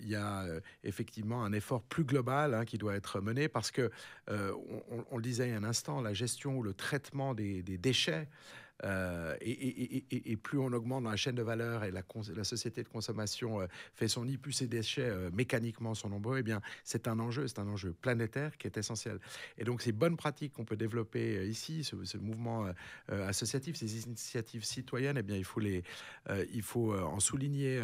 il y a effectivement un effort plus global qui doit être mené parce que, on le disait il y a un instant, la gestion ou le traitement des déchets, et plus on augmente dans la chaîne de valeur et la société de consommation fait son nid, plus ces déchets mécaniquement sont nombreux, et bien c'est un enjeu planétaire qui est essentiel. Et donc ces bonnes pratiques qu'on peut développer ici, ce mouvement associatif, ces initiatives citoyennes, et bien il faut en souligner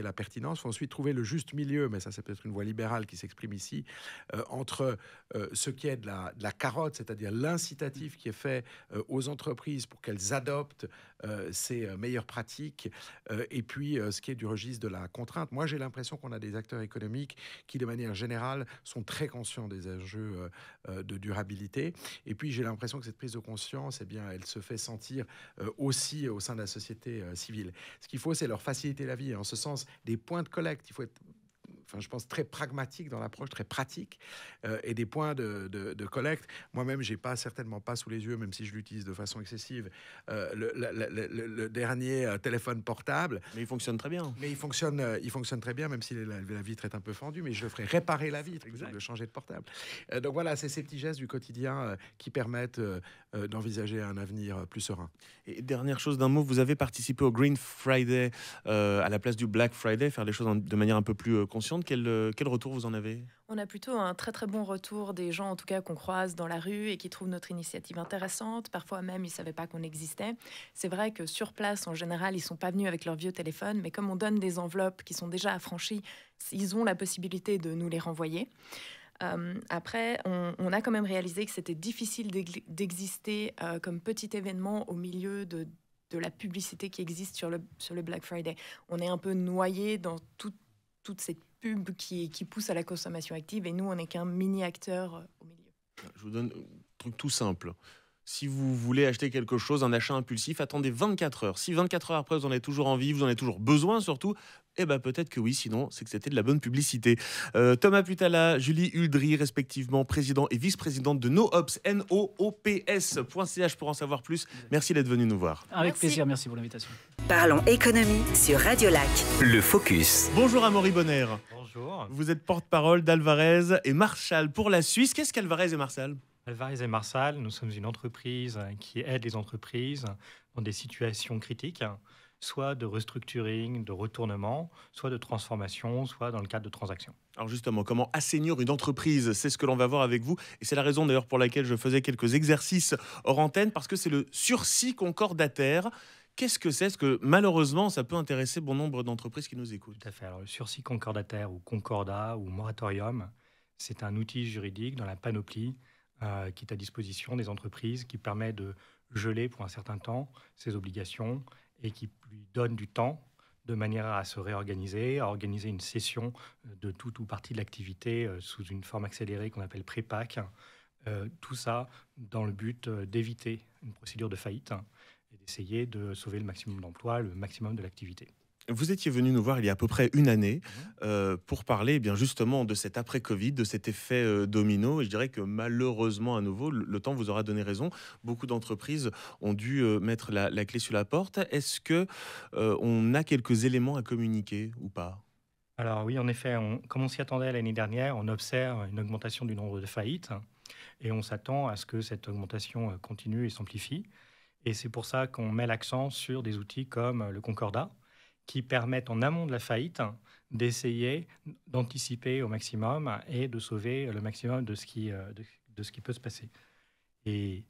la pertinence. Il faut ensuite trouver le juste milieu, mais ça c'est peut-être une voie libérale qui s'exprime ici, entre ce qui est de la carotte, c'est-à-dire l'incitatif qui est fait aux entreprises pour qu'elles adoptent ces meilleures pratiques, et puis ce qui est du registre de la contrainte. Moi, j'ai l'impression qu'on a des acteurs économiques qui, de manière générale, sont très conscients des enjeux de durabilité. Et puis, j'ai l'impression que cette prise de conscience, eh bien, elle se fait sentir aussi au sein de la société civile. Ce qu'il faut, c'est leur faciliter la vie. En ce sens, des points de collecte, il faut être, je pense, très pragmatique dans l'approche, très pratique, et des points de collecte. Moi-même, j'ai certainement pas sous les yeux, même si je l'utilise de façon excessive, le dernier téléphone portable. Mais il fonctionne très bien. Mais il fonctionne très bien, même si la vitre est un peu fendue, mais je ferai réparer la vitre, de changer de portable. Donc voilà, c'est ces petits gestes du quotidien qui permettent d'envisager un avenir plus serein. Et dernière chose d'un mot, vous avez participé au Green Friday à la place du Black Friday, faire les choses de manière un peu plus consciente. Quel retour vous en avez ? On a plutôt un très très bon retour des gens, en tout cas qu'on croise dans la rue et qui trouvent notre initiative intéressante. Parfois même, ils ne savaient pas qu'on existait. C'est vrai que sur place, en général, ils ne sont pas venus avec leur vieux téléphone, mais comme on donne des enveloppes qui sont déjà affranchies, ils ont la possibilité de nous les renvoyer. Après, on a quand même réalisé que c'était difficile d'exister comme petit événement au milieu de la publicité qui existe sur le Black Friday. On est un peu noyé dans toute cette pub qui pousse à la consommation active, et nous, on n'est qu'un mini-acteur au milieu. Je vous donne un truc tout simple. Si vous voulez acheter quelque chose, un achat impulsif, attendez 24 heures. Si 24 heures après, vous en avez toujours envie, vous en avez toujours besoin surtout, eh ben peut-être que oui, sinon c'est que c'était de la bonne publicité. Thomas Putala, Julie Huldry, respectivement président et vice-présidente de NoOps, noops.ch pour en savoir plus. Merci d'être venu nous voir. Avec plaisir, merci pour l'invitation. Parlons économie sur Radio Lac. Le Focus. Bonjour Amaury Bonner. Bonjour. Vous êtes porte-parole d'Alvarez et Marshall pour la Suisse. Qu'est-ce qu'Alvarez et Marshall ? Alvarez et Marshall, nous sommes une entreprise qui aide les entreprises dans des situations critiques, soit de restructuring, de retournement, soit de transformation, soit dans le cadre de transactions. Alors justement, comment assainir une entreprise ? C'est ce que l'on va voir avec vous. Et c'est la raison d'ailleurs pour laquelle je faisais quelques exercices hors antenne, parce que c'est le sursis concordataire. Qu'est-ce que c'est ? Parce que malheureusement, ça peut intéresser bon nombre d'entreprises qui nous écoutent. Tout à fait. Alors, le sursis concordataire ou concordat ou moratorium, c'est un outil juridique dans la panoplie qui est à disposition des entreprises, qui permet de geler pour un certain temps ses obligations et qui lui donne du temps de manière à se réorganiser, à organiser une cession de toute ou partie de l'activité sous une forme accélérée qu'on appelle pré-PAC. Tout ça dans le but d'éviter une procédure de faillite et d'essayer de sauver le maximum d'emplois, le maximum de l'activité. Vous étiez venu nous voir il y a à peu près une année pour parler bien justement de cet après-Covid, de cet effet domino. Et je dirais que malheureusement, à nouveau, le temps vous aura donné raison. Beaucoup d'entreprises ont dû mettre la clé sur la porte. Est-ce qu'on a quelques éléments à communiquer ou pas ? Alors oui, en effet, comme on s'y attendait l'année dernière, on observe une augmentation du nombre de faillites et on s'attend à ce que cette augmentation continue et s'amplifie. Et c'est pour ça qu'on met l'accent sur des outils comme le Concordat, qui permettent en amont de la faillite d'essayer d'anticiper au maximum et de sauver le maximum de ce qui peut se passer. Et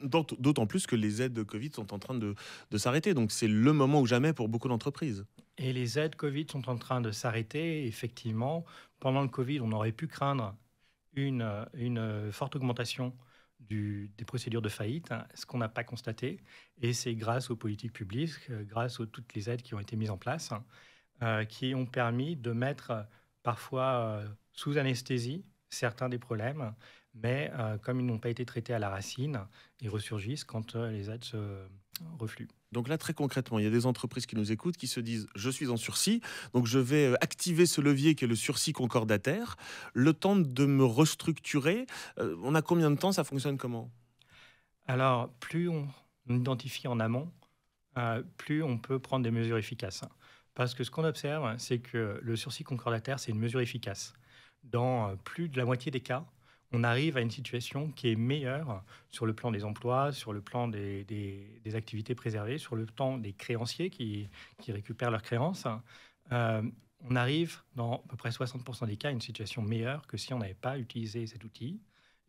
d'autant plus que les aides de Covid sont en train de s'arrêter. Donc c'est le moment ou jamais pour beaucoup d'entreprises. Et les aides Covid sont en train de s'arrêter. Effectivement, pendant le Covid, on aurait pu craindre une forte augmentation des procédures de faillite, ce qu'on n'a pas constaté. Et c'est grâce aux politiques publiques, grâce à toutes les aides qui ont été mises en place, qui ont permis de mettre parfois sous anesthésie certains des problèmes, mais comme ils n'ont pas été traités à la racine, ils ressurgissent quand les aides se refluent. Donc là, très concrètement, il y a des entreprises qui nous écoutent, qui se disent « je suis en sursis, donc je vais activer ce levier qui est le sursis concordataire, le temps de me restructurer ». On a combien de temps ? Ça fonctionne comment ? Alors, plus on identifie en amont, plus on peut prendre des mesures efficaces. Parce que ce qu'on observe, c'est que le sursis concordataire, c'est une mesure efficace. Dans plus de la moitié des cas, on arrive à une situation qui est meilleure sur le plan des emplois, sur le plan des activités préservées, sur le plan des créanciers qui récupèrent leurs créances. On arrive, dans à peu près 60% des cas, à une situation meilleure que si on n'avait pas utilisé cet outil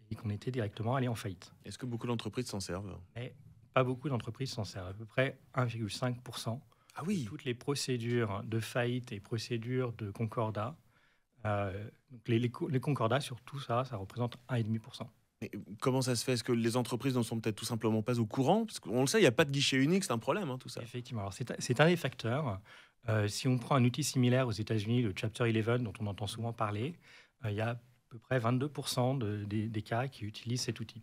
et qu'on était directement allé en faillite. Est-ce que beaucoup d'entreprises s'en servent? Mais pas beaucoup d'entreprises s'en servent, à peu près 1,5%. Ah oui. Toutes les procédures de faillite et procédures de concordat, donc les concordats sur tout ça, ça représente 1,5%. Mais comment ça se fait? Est-ce que les entreprises n'en sont peut-être tout simplement pas au courant? Parce qu'on le sait, il n'y a pas de guichet unique, c'est un problème, tout ça. Effectivement, alors c'est un des facteurs. Si on prend un outil similaire aux États-Unis, le Chapter 11, dont on entend souvent parler, il y a à peu près 22% des cas qui utilisent cet outil.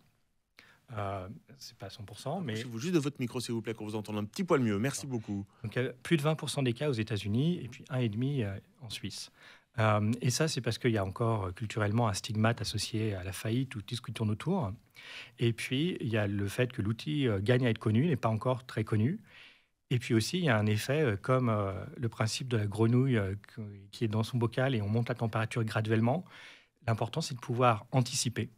C'est pas 100%, mais... Vous juste de votre micro, s'il vous plaît, qu'on vous entende un petit poil mieux. Merci beaucoup. Donc, plus de 20% des cas aux États-Unis et puis 1,5% en Suisse. Et ça, c'est parce qu'il y a encore culturellement un stigmate associé à la faillite ou tout ce qui tourne autour. Et puis, il y a le fait que l'outil gagne à être connu, n'est pas encore très connu. Et puis aussi, il y a un effet comme le principe de la grenouille qui est dans son bocal et on monte la température graduellement. L'important, c'est de pouvoir anticiper.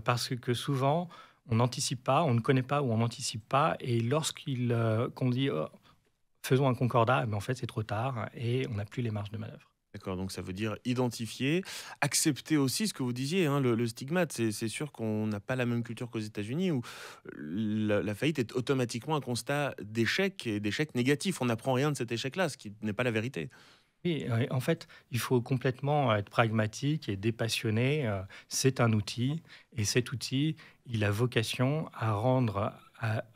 Parce que souvent, on n'anticipe pas, on ne connaît pas ou on n'anticipe pas. Et qu'on dit faisons un concordat, mais en fait, c'est trop tard et on n'a plus les marges de manœuvre. D'accord, donc ça veut dire identifier, accepter aussi ce que vous disiez, le stigmate. C'est sûr qu'on n'a pas la même culture qu'aux États-Unis où la faillite est automatiquement un constat d'échec et d'échec négatif. On n'apprend rien de cet échec-là, ce qui n'est pas la vérité. Oui, en fait, il faut complètement être pragmatique et dépassionné. C'est un outil et cet outil, il a vocation à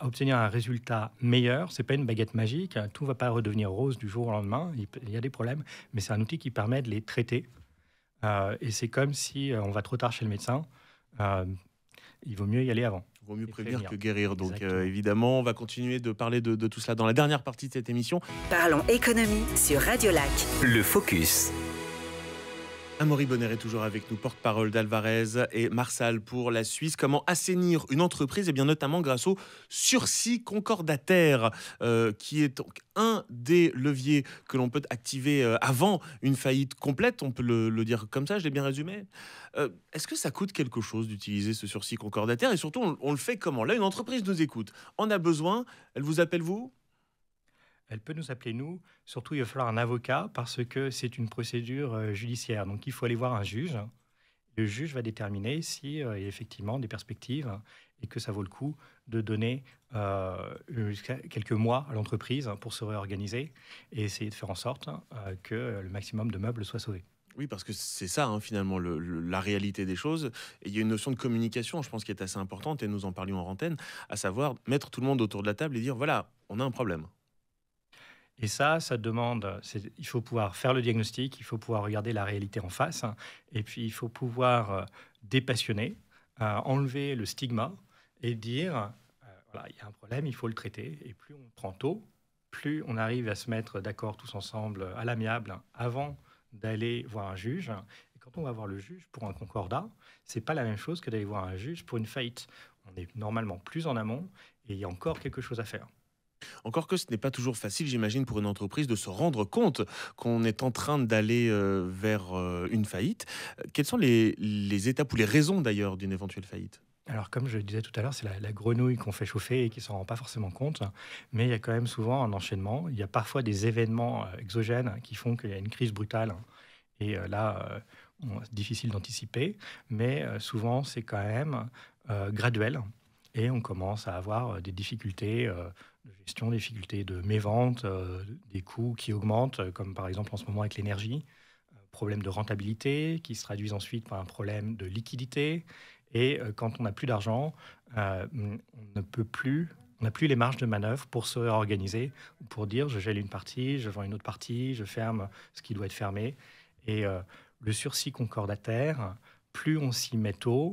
obtenir un résultat meilleur. C'est pas une baguette magique. Tout ne va pas redevenir rose du jour au lendemain. Il y a des problèmes, mais c'est un outil qui permet de les traiter. Et c'est comme si on va trop tard chez le médecin. Il vaut mieux y aller avant. Il vaut mieux prévenir que guérir. Donc évidemment, on va continuer de parler de tout cela dans la dernière partie de cette émission. Parlons économie sur Radio Lac. Le Focus. Amaury Bonner est toujours avec nous, porte-parole d'Alvarez et Marsal pour la Suisse. Comment assainir une entreprise? Eh bien, notamment grâce au sursis concordataire, qui est donc un des leviers que l'on peut activer avant une faillite complète. On peut le dire comme ça, je l'ai bien résumé. Est-ce que ça coûte quelque chose d'utiliser ce sursis concordataire? Et surtout, on le fait comment? Là, une entreprise nous écoute, en a besoin, elle vous appelle vous? Elle peut nous appeler nous. Surtout, il va falloir un avocat parce que c'est une procédure judiciaire. Donc, il faut aller voir un juge. Le juge va déterminer s'il y a effectivement des perspectives et que ça vaut le coup de donner quelques mois à l'entreprise pour se réorganiser et essayer de faire en sorte que le maximum de meubles soit sauvé. Oui, parce que c'est ça, finalement, la réalité des choses. Et il y a une notion de communication, je pense, qui est assez importante, et nous en parlions en antenne, à savoir mettre tout le monde autour de la table et dire, voilà, on a un problème. Et ça demande, il faut pouvoir faire le diagnostic, il faut pouvoir regarder la réalité en face, et puis il faut pouvoir dépassionner, enlever le stigma et dire, voilà, il y a un problème, il faut le traiter. Et plus on prend tôt, plus on arrive à se mettre d'accord tous ensemble à l'amiable avant d'aller voir un juge. Et quand on va voir le juge pour un concordat, c'est pas la même chose que d'aller voir un juge pour une faillite. On est normalement plus en amont et il y a encore quelque chose à faire. Encore que ce n'est pas toujours facile, j'imagine, pour une entreprise de se rendre compte qu'on est en train d'aller vers une faillite. Quelles sont les étapes ou les raisons d'ailleurs d'une éventuelle faillite? Alors, comme je le disais tout à l'heure, c'est la grenouille qu'on fait chauffer et qui ne s'en rend pas forcément compte. Mais il y a quand même souvent un enchaînement. Il y a parfois des événements exogènes qui font qu'il y a une crise brutale. Et c'est difficile d'anticiper. Mais souvent, c'est quand même graduel. Et on commence à avoir des difficultés de gestion, des difficultés de mévente, des coûts qui augmentent, comme par exemple en ce moment avec l'énergie. Problème de rentabilité qui se traduisent ensuite par un problème de liquidité. Et quand on n'a plus d'argent, on n'a plus les marges de manœuvre pour se réorganiser, pour dire je gèle une partie, je vends une autre partie, je ferme ce qui doit être fermé. Et le sursis concordataire, plus on s'y met tôt,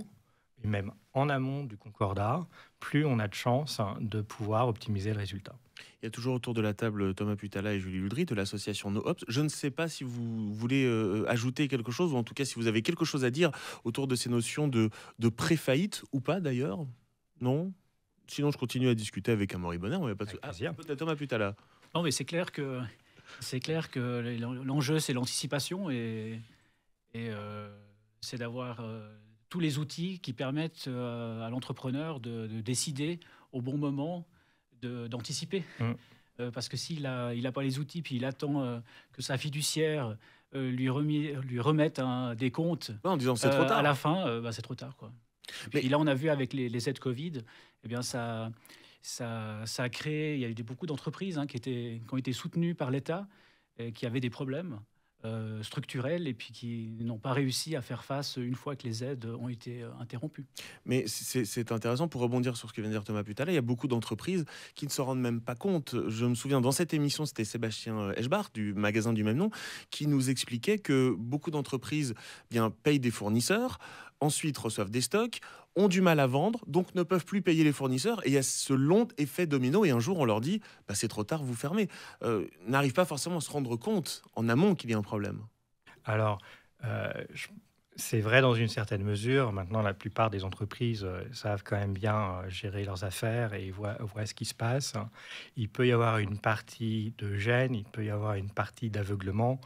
et même en amont du concordat, plus on a de chances de pouvoir optimiser le résultat. Il y a toujours autour de la table Thomas Putala et Julie Luldry de l'association No Ops. Je ne sais pas si vous voulez ajouter quelque chose, ou en tout cas si vous avez quelque chose à dire autour de ces notions de pré-faillite ou pas d'ailleurs. Non ? Sinon, je continue à discuter avec Amaury Bonner. On va pas peut-être Thomas Putala. Non, mais c'est clair que l'enjeu, c'est l'anticipation et c'est d'avoir tous les outils qui permettent à l'entrepreneur de décider au bon moment, d'anticiper. Parce que s'il n'a pas les outils, puis il attend que sa fiduciaire lui remette des comptes en disant c'est trop tard. À la fin, c'est trop tard, quoi. Et là, on a vu avec les aides Covid, eh bien ça a créé, il y a eu beaucoup d'entreprises qui ont été soutenues par l'État, qui avaient des problèmes structurels et puis qui n'ont pas réussi à faire face une fois que les aides ont été interrompues. Mais c'est intéressant pour rebondir sur ce que vient de dire Thomas Putala. Il y a beaucoup d'entreprises qui ne s'en rendent même pas compte. Je me souviens, dans cette émission, c'était Sébastien Eschbach du magasin du même nom qui nous expliquait que beaucoup d'entreprises payent des fournisseurs, ensuite reçoivent des stocks, ont du mal à vendre, donc ne peuvent plus payer les fournisseurs. Et il y a ce long effet domino. Et un jour, on leur dit c'est trop tard, vous fermez. N'arrivent pas forcément à se rendre compte en amont qu'il y a un problème. Alors, c'est vrai dans une certaine mesure. Maintenant, la plupart des entreprises savent quand même bien gérer leurs affaires et voient ce qui se passe. Il peut y avoir une partie de gêne, il peut y avoir une partie d'aveuglement.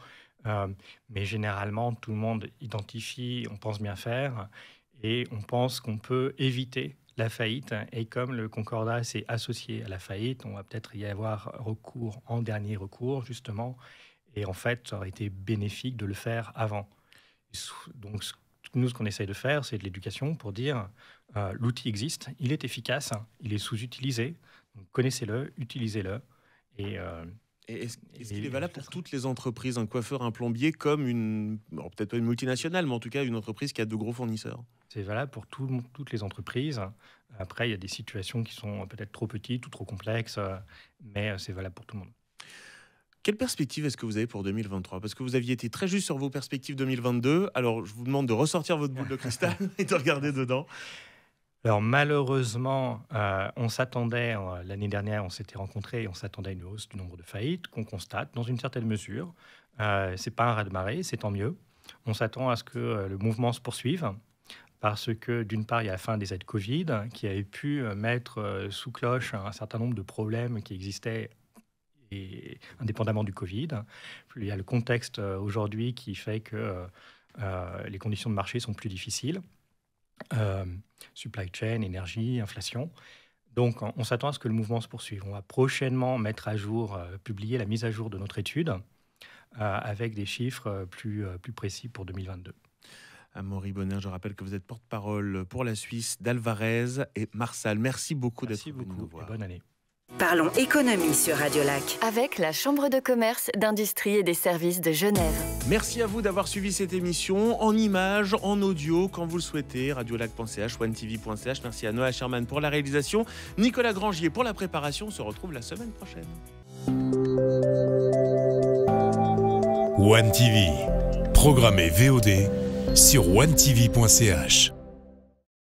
Mais généralement, tout le monde identifie, on pense bien faire, et on pense qu'on peut éviter la faillite. Et comme le Concordat s'est associé à la faillite, on va peut-être y avoir recours en dernier recours, justement. Et en fait, ça aurait été bénéfique de le faire avant. Donc, nous, ce qu'on essaye de faire, c'est de l'éducation pour dire l'outil existe, il est efficace, il est sous-utilisé. Donc, connaissez-le, utilisez-le. Et est-ce qu'il est valable pour toutes les entreprises, un coiffeur, un plombier, comme peut-être pas une multinationale, mais en tout cas une entreprise qui a de gros fournisseurs? C'est valable pour toutes les entreprises. Après, il y a des situations qui sont peut-être trop petites ou trop complexes, mais c'est valable pour tout le monde. Quelle perspective est-ce que vous avez pour 2023? Parce que vous aviez été très juste sur vos perspectives 2022. Alors, je vous demande de ressortir votre boule de cristal et de regarder dedans. Alors malheureusement, on s'attendait, l'année dernière, on s'était rencontrés et on s'attendait à une hausse du nombre de faillites qu'on constate dans une certaine mesure. C'est pas un raz-de-marée, c'est tant mieux. On s'attend à ce que le mouvement se poursuive parce que d'une part, il y a la fin des aides Covid qui avait pu mettre sous cloche un certain nombre de problèmes qui existaient et indépendamment du Covid. Il y a le contexte aujourd'hui qui fait que les conditions de marché sont plus difficiles. Supply chain, énergie, inflation. Donc, on s'attend à ce que le mouvement se poursuive. On va prochainement mettre à jour, publier la mise à jour de notre étude avec des chiffres plus précis pour 2022. Amaury Bonner, je rappelle que vous êtes porte-parole pour la Suisse d'Alvarez et Marsal. Merci beaucoup d'être venu nous voir. Et bonne année. Parlons économie sur Radio Lac. Avec la Chambre de commerce, d'industrie et des services de Genève. Merci à vous d'avoir suivi cette émission en images, en audio, quand vous le souhaitez. Radiolac.ch, OneTV.ch. Merci à Noah Sherman pour la réalisation. Nicolas Grangier pour la préparation. On se retrouve la semaine prochaine. OneTV. Programmé VOD sur OneTV.ch.